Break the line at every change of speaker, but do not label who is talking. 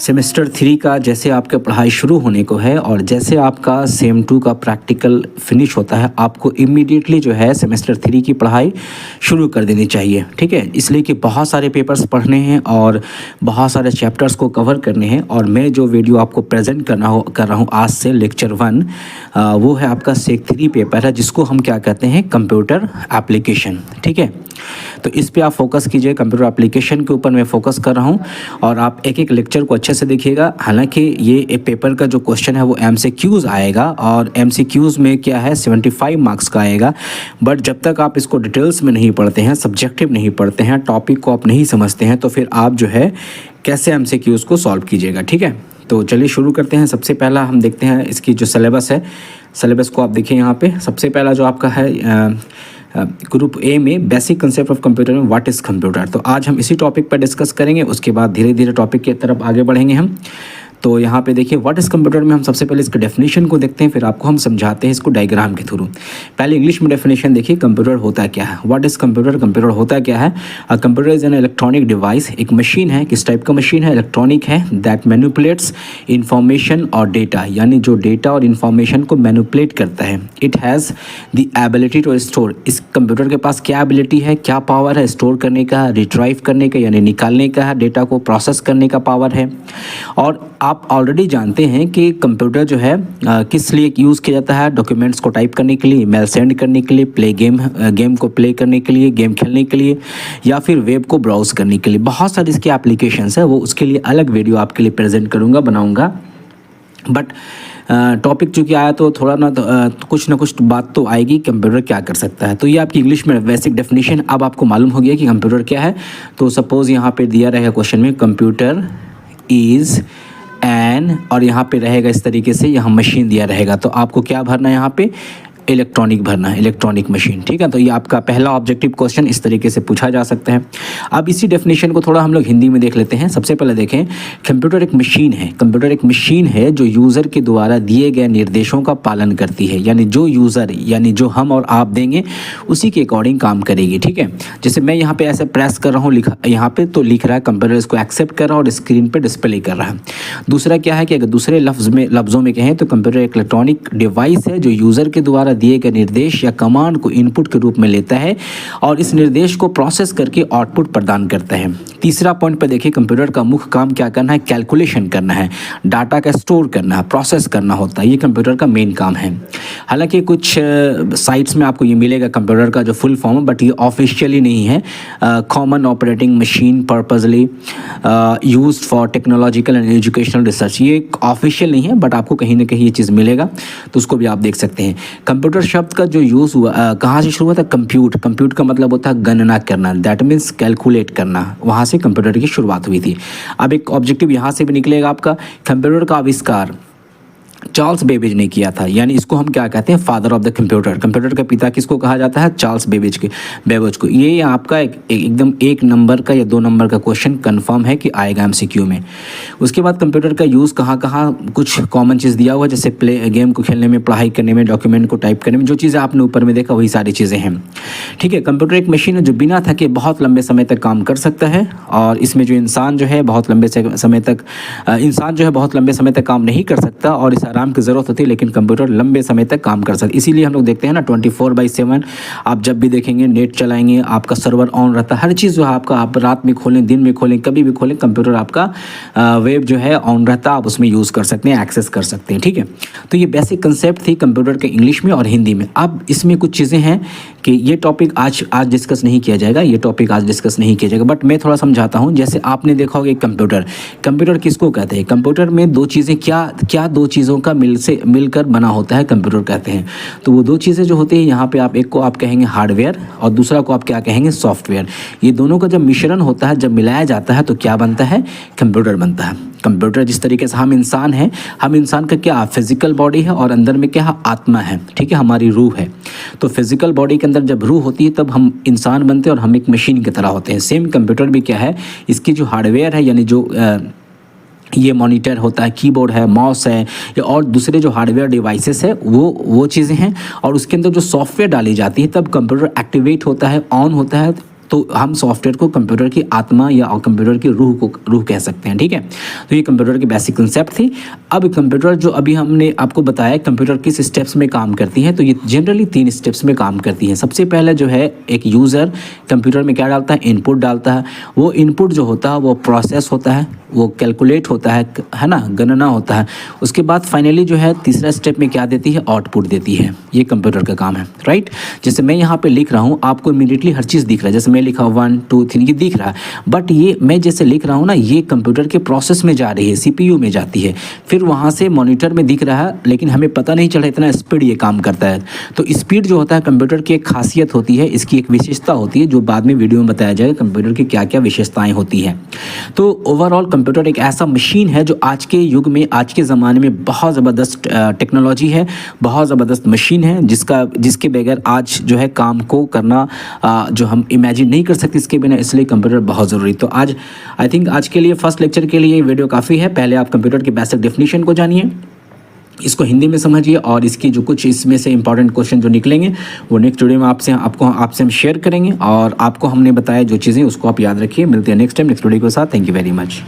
Semester 3 का जैसे आपका पढ़ाई शुरू होने को है और जैसे आपका सेम 2 का प्रैक्टिकल फिनिश होता है, आपको इमीडिएटली जो है सेमेस्टर 3 की पढ़ाई शुरू कर देनी चाहिए। ठीक है, इसलिए कि बहुत सारे पेपर्स पढ़ने हैं और बहुत सारे चैप्टर्स को कवर करने हैं। और मैं जो वीडियो आपको प्रेजेंट कर रहा हूँ आज से लेक्चर 1, वो है आपका सेक 3 पेपर है, जिसको हम क्या कहते हैं, कंप्यूटर एप्लीकेशन। ठीक है, तो इस पे आप फोकस कीजिए, कंप्यूटर एप्लीकेशन के ऊपर मैं फोकस कर रहा हूँ और आप एक एक लेक्चर को अच्छे से देखिएगा। हालांकि ये एक पेपर का जो क्वेश्चन है वो MCQs आएगा और MCQs में क्या है 75 मार्क्स का आएगा। बट जब तक आप इसको डिटेल्स में नहीं पढ़ते हैं, सब्जेक्टिव नहीं पढ़ते हैं, टॉपिक को आप नहीं समझते हैं, तो फिर आप जो है कैसे MCQs को सॉल्व कीजिएगा। ठीक है, तो चलिए शुरू करते हैं। सबसे पहला हम देखते हैं इसकी जो सिलेबस है, सिलेबस को आप देखिए यहाँ पे। सबसे पहला जो आपका है ग्रुप ए में बेसिक कंसेप्ट ऑफ कंप्यूटर में व्हाट इज़ कंप्यूटर। तो आज हम इसी टॉपिक पर डिस्कस करेंगे, उसके बाद धीरे धीरे टॉपिक की तरफ आगे बढ़ेंगे हम। तो यहाँ पे देखिए व्हाट इज़ कंप्यूटर में हम सबसे पहले इसके डेफिनेशन को देखते हैं, फिर आपको हम समझाते हैं इसको डायग्राम के थ्रू। पहले इंग्लिश में डेफिनेशन देखिए, कंप्यूटर होता क्या है, व्हाट इज़ कंप्यूटर। कंप्यूटर होता क्या है, computer is an electronic device, एक मशीन है। किस टाइप का मशीन है, इलेक्ट्रॉनिक है, दैट मैनिपुलेट्स इंफॉर्मेशन और डेटा, यानी जो डेटा और इन्फॉर्मेशन को मैनिपुलेट करता है। It has the ability to store, इस कंप्यूटर के पास क्या एबिलिटी है, क्या पावर है, स्टोर करने का, रिट्राइव करने का यानी निकालने का है, डेटा को प्रोसेस करने का पावर है। और आप ऑलरेडी जानते हैं कि कंप्यूटर जो है किस लिए यूज़ किया जाता है, डॉक्यूमेंट्स को टाइप करने के लिए, ईमेल सेंड करने के लिए, गेम को प्ले करने के लिए, गेम खेलने के लिए, या फिर वेब को ब्राउज़ करने के लिए। बहुत सारी इसकी एप्लीकेशंस है, वो उसके लिए अलग वीडियो आपके लिए प्रेजेंट करूँगा, बनाऊँगा। बट टॉपिक चूँकि आया तो थोड़ा ना कुछ बात तो आएगी कंप्यूटर क्या कर सकता है। तो ये आपकी इंग्लिश में बेसिक डेफिनेशन। अब आपको मालूम हो गया कि कंप्यूटर क्या है। तो सपोज़ यहाँ पे दिया रहेगा क्वेश्चन में, कंप्यूटर इज़ एन, और यहाँ पे रहेगा इस तरीके से, यहाँ मशीन दिया रहेगा, तो आपको क्या भरना है यहाँ पे, इलेक्ट्रॉनिक भरना है, इलेक्ट्रॉनिक मशीन। ठीक है, तो ये आपका पहला ऑब्जेक्टिव क्वेश्चन इस तरीके से पूछा जा सकता है। अब इसी डेफिनेशन को थोड़ा हम लोग हिंदी में देख लेते हैं। सबसे पहले देखें, कंप्यूटर एक मशीन है, कंप्यूटर एक मशीन है जो यूज़र के द्वारा दिए गए निर्देशों का पालन करती है, यानी जो यूज़र यानी जो हम और आप देंगे उसी के अकॉर्डिंग काम करेगी। ठीक है, जैसे मैं यहाँ पे ऐसे प्रेस कर रहा हूँ, लिखा यहाँ पे तो लिख रहा है, कंप्यूटर इसको एक्सेप्ट कर रहा है और स्क्रीन पे डिस्प्ले कर रहा है। दूसरा क्या है कि अगर दूसरे लफ्ज़ों में कहें तो कंप्यूटर एक इलेक्ट्रॉनिक डिवाइस है जो यूज़र के द्वारा दिए गए निर्देश या कमांड को इनपुट के रूप में लेता है और इस निर्देश को प्रोसेस करके आउटपुट प्रदान करता है। तीसरा पॉइंट पर देखिए, कंप्यूटर का मुख्य काम क्या करना है, कैलकुलेशन करना है, डाटा का स्टोर करना है, प्रोसेस करना होता है, ये कंप्यूटर का मेन काम है। हालांकि कुछ साइट्स में आपको ये मिलेगा कंप्यूटर का जो फुल फॉर्म, बट ये ऑफिशियली नहीं है। Common operating machine purposely used for technological and educational research, ये ऑफिशियल नहीं है, बट आपको कहीं ना कहीं ये चीज़ मिलेगा, तो उसको भी आप देख सकते हैं। कंप्यूटर शब्द का जो यूज़ हुआ कहाँ से शुरू हुआ था, कंप्यूट का मतलब होता है गणना करना, दैट मीन्स कैलकुलेट करना, वहाँ से कंप्यूटर की शुरुआत हुई थी। अब एक ऑब्जेक्टिव यहाँ से भी निकलेगा आपका, कंप्यूटर का आविष्कार चार्ल्स बेबेज ने किया था, यानी इसको हम क्या कहते हैं, father of the computer. Computer का पिता किसको कहा जाता है, चार्ल्स बेबेज को। ये आपका एकदम 1 नंबर का या 2 नंबर का क्वेश्चन कंफर्म है कि आएगा MCQ में। उसके बाद कंप्यूटर का यूज़ कहाँ कुछ कॉमन चीज़ दिया हुआ, जैसे गेम को खेलने में, पढ़ाई करने में, डॉक्यूमेंट को टाइप करने में, जो चीज़ें आपने ऊपर में देखा वही सारी चीज़ें हैं। ठीक है, कंप्यूटर एक मशीन है जो बिना थके बहुत लंबे समय तक काम कर सकता है और इसमें जो इंसान जो है बहुत लंबे समय तक काम नहीं कर सकता और इस आराम की ज़रूरत होती है, लेकिन कंप्यूटर लंबे समय तक काम कर सकता है। इसीलिए हम लोग देखते हैं ना 24/7 आप जब भी देखेंगे नेट चलाएंगे, आपका सर्वर ऑन रहता है, हर चीज़ जो है आपका, आप रात में खोलें, दिन में खोलें, कभी भी खोलें, कंप्यूटर आपका वेब जो है ऑन रहता है, आप उसमें यूज़ कर सकते हैं, एक्सेस कर सकते हैं। ठीक है, तो ये बेसिक कंसेप्ट थी कंप्यूटर के इंग्लिश में और हिंदी में। अब इसमें कुछ चीज़ें हैं कि ये टॉपिक आज डिस्कस नहीं किया जाएगा, ये टॉपिक आज डिस्कस नहीं किया जाएगा, बट मैं थोड़ा समझाता हूँ। जैसे आपने देखा होगा कंप्यूटर किसको कहते हैं, कंप्यूटर में 2 चीज़ें क्या 2 चीज़ों का मिलकर बना होता है कंप्यूटर कहते हैं। तो वो 2 चीज़ें जो होती है यहाँ पे, आप एक को आप कहेंगे हार्डवेयर और दूसरा को आप क्या कहेंगे, सॉफ्टवेयर। ये दोनों का जब मिश्रण होता है, जब मिलाया जाता है तो क्या बनता है, कंप्यूटर बनता है। कंप्यूटर जिस तरीके से हम इंसान हैं, हम इंसान का क्या फिजिकल बॉडी है और अंदर में क्या आत्मा है, ठीक है, हमारी रूह है। तो फिजिकल बॉडी के अंदर जब रूह होती है तब हम इंसान बनते हैं और हम एक मशीन की तरह होते हैं। सेम कंप्यूटर भी क्या है, इसकी जो हार्डवेयर है, यानी जो ये मॉनिटर होता है, कीबोर्ड है, माउस है, या और दूसरे जो हार्डवेयर डिवाइसेस है, वो चीज़ें हैं। और उसके अंदर जो सॉफ्टवेयर डाली जाती है तब कंप्यूटर एक्टिवेट होता है, ऑन होता है, तो हम सॉफ्टवेयर को कंप्यूटर की आत्मा या कंप्यूटर की रूह कह सकते हैं, ठीक है। तो ये कंप्यूटर की बेसिक कंसेप्ट थी। अब कंप्यूटर जो अभी हमने आपको बताया कंप्यूटर किस स्टेप्स में काम करती है, तो ये जनरली 3 स्टेप्स में काम करती है। सबसे पहले जो है एक यूज़र कंप्यूटर में क्या डालता है, इनपुट डालता है। वो इनपुट जो होता है वो प्रोसेस होता है, वो कैलकुलेट होता है ना, गणना होता है। उसके बाद फाइनली जो है तीसरा स्टेप में क्या देती है, आउटपुट देती है। ये कंप्यूटर का काम है, राइट। जैसे मैं यहाँ पे लिख रहा हूँ, आपको इमीडिएटली हर चीज़ दिख रहा है। जैसे मैं लिखा 1 2 3 ये दिख रहा है, बट ये मैं जैसे लिख रहा हूँ ना, ये कंप्यूटर के प्रोसेस में जा रही है, CPU में जाती है, फिर वहाँ से मॉनिटर में दिख रहा है, लेकिन हमें पता नहीं चला इतना स्पीड ये काम करता है। तो स्पीड जो होता है कंप्यूटर की एक खासियत होती है, इसकी एक विशेषता होती है, जो बाद में वीडियो में बताया जाएगा कंप्यूटर की क्या क्या विशेषताएँ होती हैं। तो ओवरऑल कंप्यूटर एक ऐसा मशीन है जो आज के युग में, आज के ज़माने में बहुत ज़बरदस्त टेक्नोलॉजी है, बहुत ज़बरदस्त मशीन है, जिसके बगैर आज जो है काम को करना जो हम इमेजिन नहीं कर सकते इसके बिना, इसलिए कंप्यूटर बहुत ज़रूरी। तो आज आई थिंक आज के लिए फर्स्ट लेक्चर के लिए वीडियो काफ़ी है। पहले आप कंप्यूटर की बेसिक डेफिनेशन को जानिए, इसको हिंदी में समझिए, और इसकी जो कुछ इसमें से इंपॉर्टेंट क्वेश्चन जो निकलेंगे वो नेक्स्ट वीडियो में आपसे हम शेयर करेंगे, और आपको हमने बताया जो चीज़ें उसको आप याद रखिए। मिलते हैं नेक्स्ट टाइम नेक्स्ट वीडियो के साथ। Thank you very much.